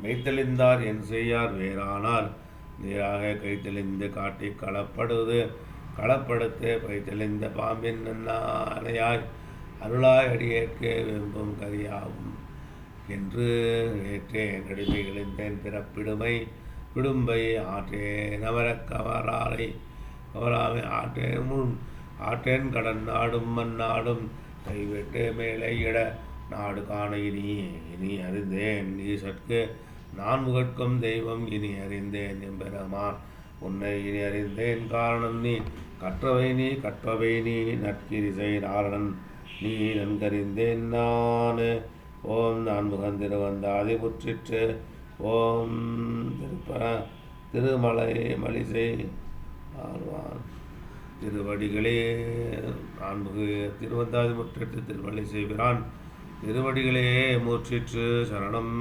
மெய்த்தெளிந்தார் என் செய்யார் வேறானார் நீராக கைத்தெளிந்து காட்டி களப்படுத்து பைத்தெளிந்த பாம்பின் அணையாய் அருளாய் அடியேற்கே வெம்பும் கரியாகும் என்று ஏற்றேன் அடிமைகளின் பிறப்பிடுமை விடும்பை ஆற்றேன் அமரக் கவராமை ஆற்றேன் கடன் நாடும் மண்ணாடும் கைவிட்டு மேலே இட நாடு காண இனி அறிந்தேன் ஈசற்கு நான் முகட்கும் தெய்வம் இனி அறிந்தேன் எம்பெருமான் உன்னை இனி அறிந்தேன் காரணம் நீ கற்றவை நீ நற்கிரிசை நாரணன் நீ நன்கறிந்தேன் நான். ஓம் நான்முகன் திருவந்தாதி முற்றிற்று. ஓம் திருமலை மலிசை ஆழ்வான் திருவடிகளே நான்முக திருவந்தாதி முற்றிற்று திருமலை செய்கிறான் திருவடிகளே முற்றிற்று சரணம்.